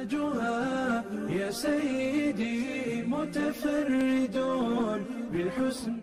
تاجها يا سيدي متفردون بالحسن.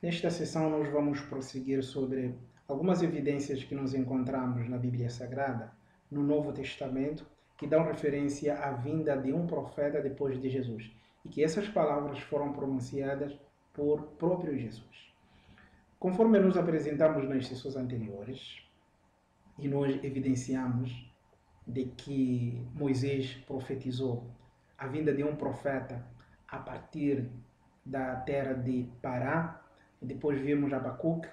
Nesta sessão nós vamos prosseguir sobre algumas evidências que nós encontramos na Bíblia Sagrada, no Novo Testamento, que dão referência à vinda de um profeta depois de Jesus, e que essas palavras foram pronunciadas por próprio Jesus. Conforme nos apresentamos nas sessões anteriores, e nós evidenciamos de que Moisés profetizou a vinda de um profeta a partir da terra de Pará, depois vimos Abacuque,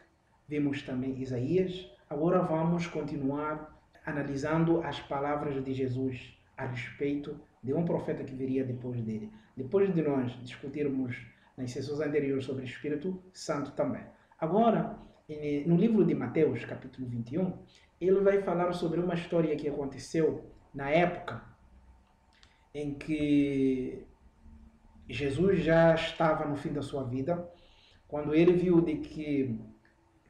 vimos também Isaías. Agora vamos continuar analisando as palavras de Jesus a respeito de um profeta que viria depois dele. Depois de nós discutirmos nas sessões anteriores sobre o Espírito Santo também. Agora, no livro de Mateus, capítulo 21, ele vai falar sobre uma história que aconteceu na época em que Jesus já estava no fim da sua vida, quando ele viu de que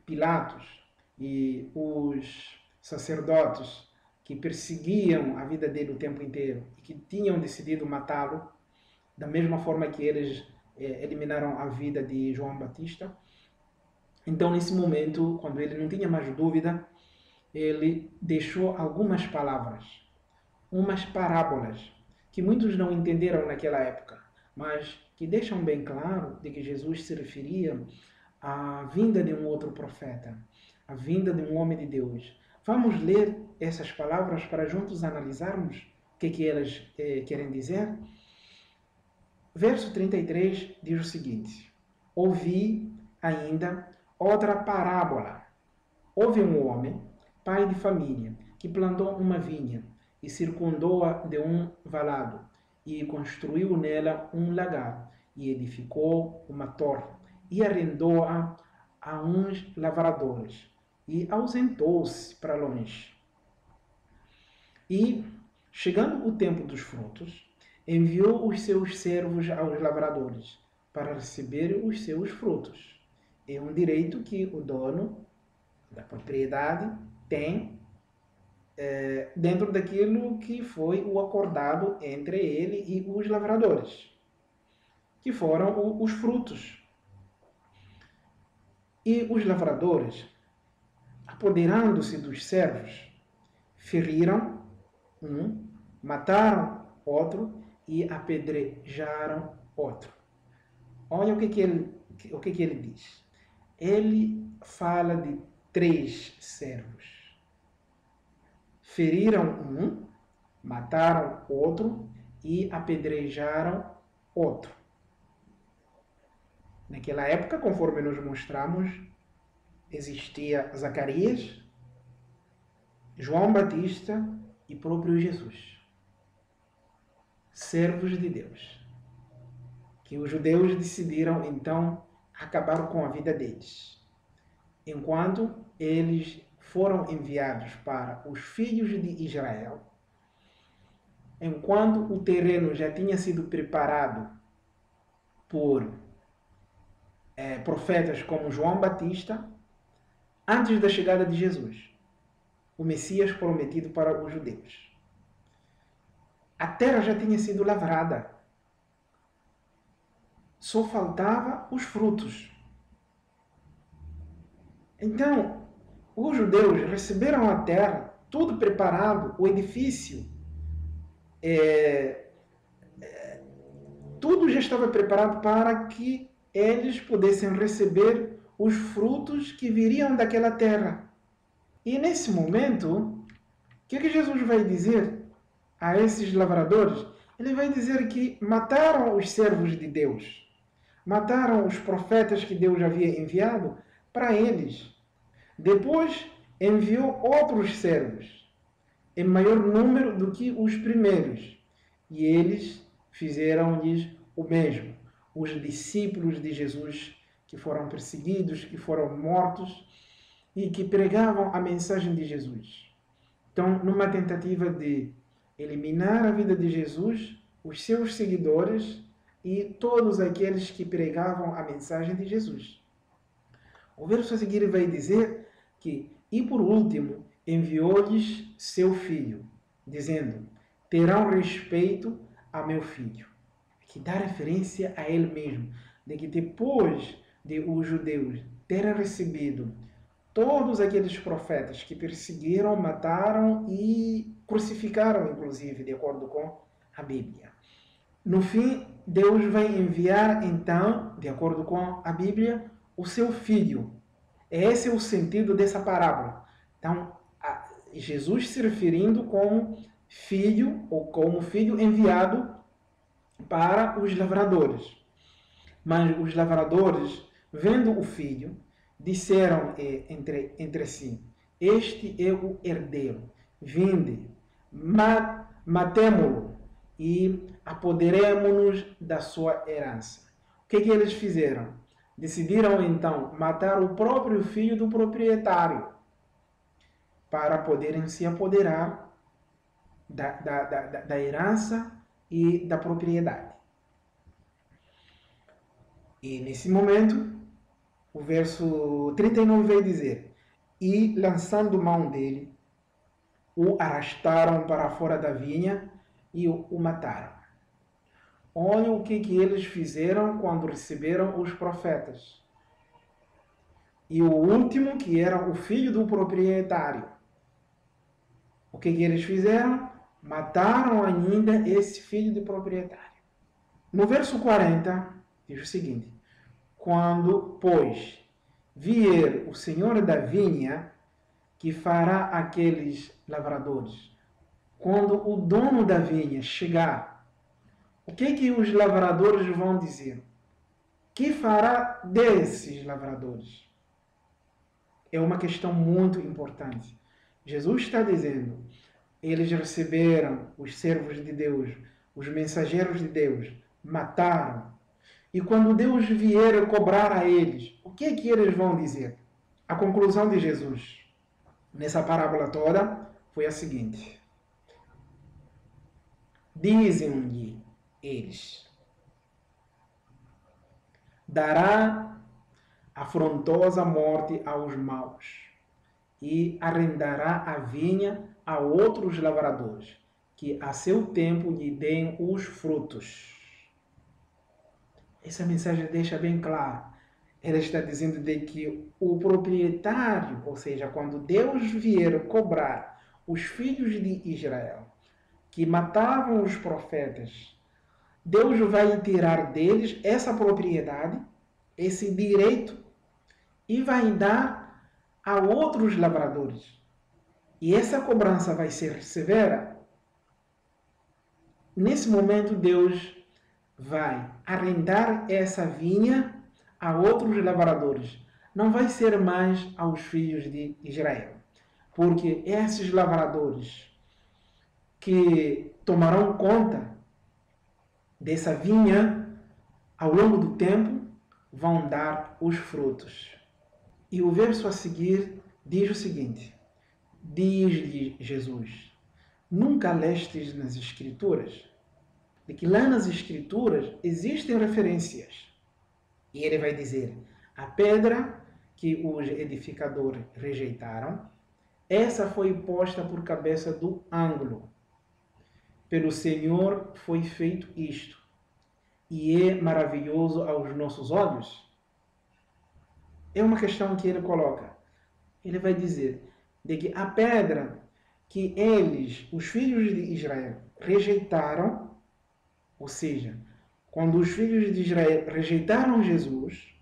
Pilatos e os sacerdotes que perseguiam a vida dele o tempo inteiro e que tinham decidido matá-lo, da mesma forma que eles eliminaram a vida de João Batista. Então, nesse momento, quando ele não tinha mais dúvida, ele deixou algumas palavras, umas parábolas, que muitos não entenderam naquela época, mas que deixam bem claro de que Jesus se referia à vinda de um outro profeta, à vinda de um homem de Deus. Vamos ler essas palavras para juntos analisarmos o que elas querem dizer? Verso 33 diz o seguinte: ouvi ainda outra parábola. Houve um homem, pai de família, que plantou uma vinha e circundou-a de um valado, e construiu nela um lagar, e edificou uma torre, e arrendou-a a uns lavradores, e ausentou-se para longe. E, chegando o tempo dos frutos, enviou os seus servos aos lavradores, para receber os seus frutos. É um direito que o dono da propriedade tem dentro daquilo que foi o acordado entre ele e os lavradores, que foram os frutos. E os lavradores, apoderando-se dos servos, feriram um, mataram outro e apedrejaram outro. Olha o que ele diz. Ele fala de 3 servos. Feriram um, mataram outro e apedrejaram outro. Naquela época, conforme nos mostramos, existia Zacarias, João Batista e próprio Jesus. Servos de Deus. Que os judeus decidiram, então, acabar com a vida deles. Enquanto eles foram enviados para os filhos de Israel, enquanto o terreno já tinha sido preparado por profetas como João Batista, antes da chegada de Jesus, o Messias prometido para os judeus. A terra já tinha sido lavrada, só faltava os frutos. Então, os judeus receberam a terra, tudo preparado, o edifício, tudo já estava preparado para que eles pudessem receber os frutos que viriam daquela terra. E nesse momento, o que Jesus vai dizer a esses lavradores? Ele vai dizer que mataram os servos de Deus, mataram os profetas que Deus havia enviado para eles. Depois enviou outros servos, em maior número do que os primeiros, e eles fizeram-lhes o mesmo. os discípulos de Jesus que foram perseguidos, que foram mortos e que pregavam a mensagem de Jesus. Então, numa tentativa de eliminar a vida de Jesus, os seus seguidores e todos aqueles que pregavam a mensagem de Jesus. O verso a seguir vai dizer que, e por último, enviou-lhes seu filho, dizendo, terão respeito a meu filho. Que dá referência a ele mesmo, de que depois de os judeus terem recebido todos aqueles profetas que perseguiram, mataram e crucificaram, inclusive, de acordo com a Bíblia. No fim, Deus vai enviar, então, de acordo com a Bíblia, o seu filho. Esse é o sentido dessa parábola. Então, Jesus se referindo como filho, ou como filho enviado para os lavradores. Mas os lavradores, vendo o filho, disseram entre si, este é o herdeiro, vinde, matemo-lo e apoderemo-nos da sua herança. O que eles fizeram? Decidiram então matar o próprio filho do proprietário para poderem se apoderar da herança e da propriedade. E nesse momento, o verso 39 vai dizer, e lançando mão dele, o arrastaram para fora da vinha e o mataram. Olha o que eles fizeram quando receberam os profetas. E o último, que era o filho do proprietário. O que eles fizeram? Mataram ainda esse filho do proprietário. No verso 40, diz o seguinte, quando, pois, vier o senhor da vinha, que fará aqueles lavradores, quando o dono da vinha chegar, o que os lavradores vão dizer? Que fará desses lavradores? É uma questão muito importante. Jesus está dizendo, eles receberam os servos de Deus, os mensageiros de Deus, mataram. E quando Deus vier cobrar a eles, o que eles vão dizer? A conclusão de Jesus nessa parábola toda foi a seguinte. Dizem-lhe eles, dará afrontosa morte aos maus e arrendará a vinha a outros lavradores, que a seu tempo lhe deem os frutos. Essa mensagem deixa bem claro. Ela está dizendo de que o proprietário, ou seja, quando Deus vier cobrar os filhos de Israel, que matavam os profetas, Deus vai tirar deles essa propriedade, esse direito, e vai dar a outros lavradores. E essa cobrança vai ser severa. Nesse momento, Deus vai arrendar essa vinha a outros lavradores. Não vai ser mais aos filhos de Israel. Porque esses lavradores que tomarão conta dessa vinha ao longo do tempo vão dar os frutos. E o verso a seguir diz o seguinte, diz-lhe Jesus, nunca lestes nas Escrituras? De que lá nas Escrituras existem referências. E ele vai dizer, a pedra que os edificadores rejeitaram, essa foi posta por cabeça do ângulo. Pelo Senhor foi feito isto, e é maravilhoso aos nossos olhos. É uma questão que ele coloca. Ele vai dizer de que a pedra que eles, os filhos de Israel, rejeitaram, ou seja, quando os filhos de Israel rejeitaram Jesus,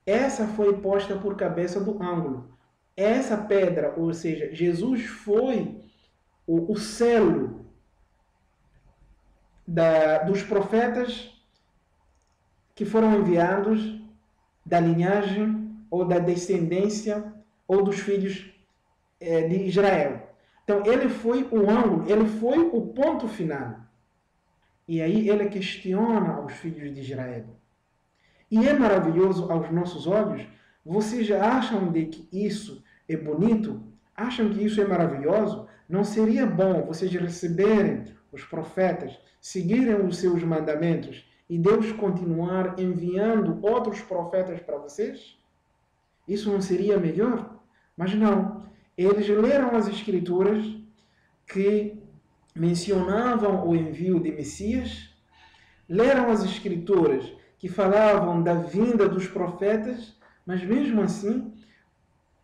essa foi posta por cabeça do ângulo. Essa pedra, ou seja, Jesus foi o selo dos profetas que foram enviados da linhagem ou da descendência ou dos filhos de Israel. Então, ele foi o ângulo, ele foi o ponto final. E aí ele questiona aos filhos de Israel. E é maravilhoso aos nossos olhos? Vocês acham de que isso é bonito? Acham que isso é maravilhoso? Não seria bom vocês receberem os profetas, seguirem os seus mandamentos e Deus continuar enviando outros profetas para vocês? Isso não seria melhor? Mas não. Eles leram as Escrituras que mencionavam o envio de Messias, leram as Escrituras que falavam da vinda dos profetas, mas mesmo assim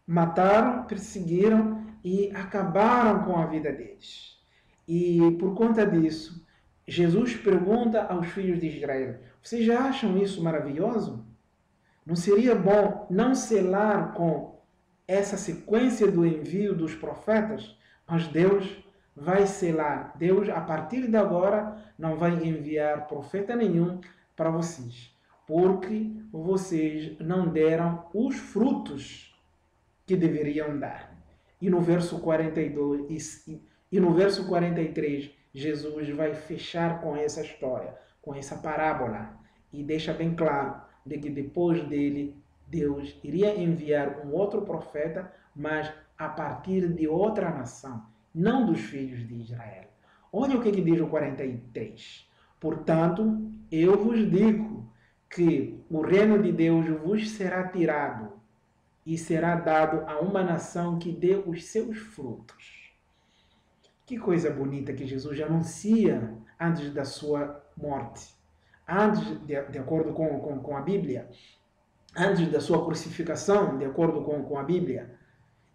mataram, perseguiram e acabaram com a vida deles. E por conta disso, Jesus pergunta aos filhos de Israel: vocês já acham isso maravilhoso? Não seria bom não selar com essa sequência do envio dos profetas? Mas Deus vai selar. Deus, a partir de agora, não vai enviar profeta nenhum para vocês, porque vocês não deram os frutos que deveriam dar. E no verso 42 e no verso 43, Jesus vai fechar com essa história, com essa parábola, e deixa bem claro de que depois dele, Deus iria enviar um outro profeta, mas a partir de outra nação, não dos filhos de Israel. Olha o que diz o 43. Portanto, eu vos digo que o reino de Deus vos será tirado e será dado a uma nação que dê os seus frutos. Que coisa bonita que Jesus anuncia antes da sua morte. Antes, de acordo com a Bíblia, antes da sua crucificação, de acordo com a Bíblia,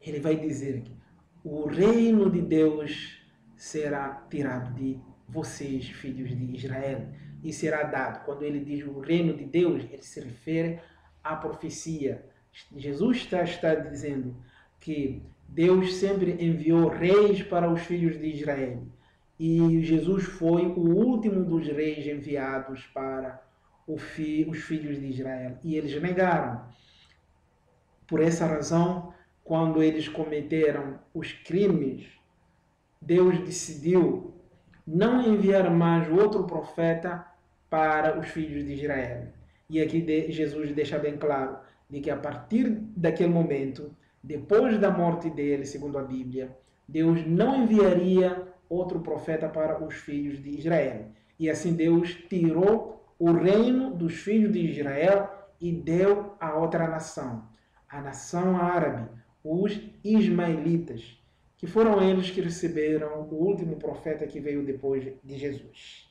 ele vai dizer que o reino de Deus será tirado de vocês, filhos de Israel, e será dado. Quando ele diz o reino de Deus, ele se refere à profecia. Jesus está dizendo que Deus sempre enviou reis para os filhos de Israel. E Jesus foi o último dos reis enviados para os filhos de Israel. E eles negaram. Por essa razão, quando eles cometeram os crimes, Deus decidiu não enviar mais outro profeta para os filhos de Israel. E aqui Jesus deixa bem claro de que a partir daquele momento, depois da morte dele, segundo a Bíblia, Deus não enviaria outro profeta para os filhos de Israel. E assim Deus tirou o reino dos filhos de Israel e deu a outra nação, a nação árabe, os ismaelitas, que foram eles que receberam o último profeta que veio depois de Jesus.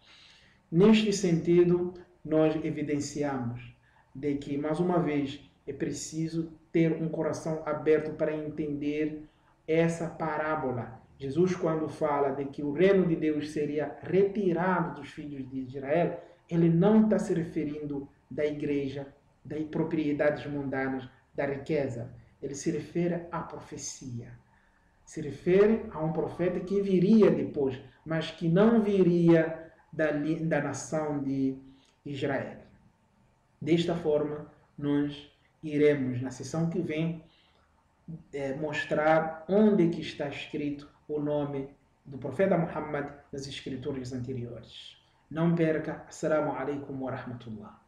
Neste sentido, nós evidenciamos de que, mais uma vez, é preciso ter um coração aberto para entender essa parábola. Jesus, quando fala de que o reino de Deus seria retirado dos filhos de Israel, ele não está se referindo da igreja, das propriedades mundanas, da riqueza. Ele se refere à profecia. Se refere a um profeta que viria depois, mas que não viria da nação de Israel. Desta forma, nós iremos, na sessão que vem, mostrar onde que está escrito o nome do profeta Muhammad nas escrituras anteriores. Não perca. Assalamu alaikum wa rahmatullah.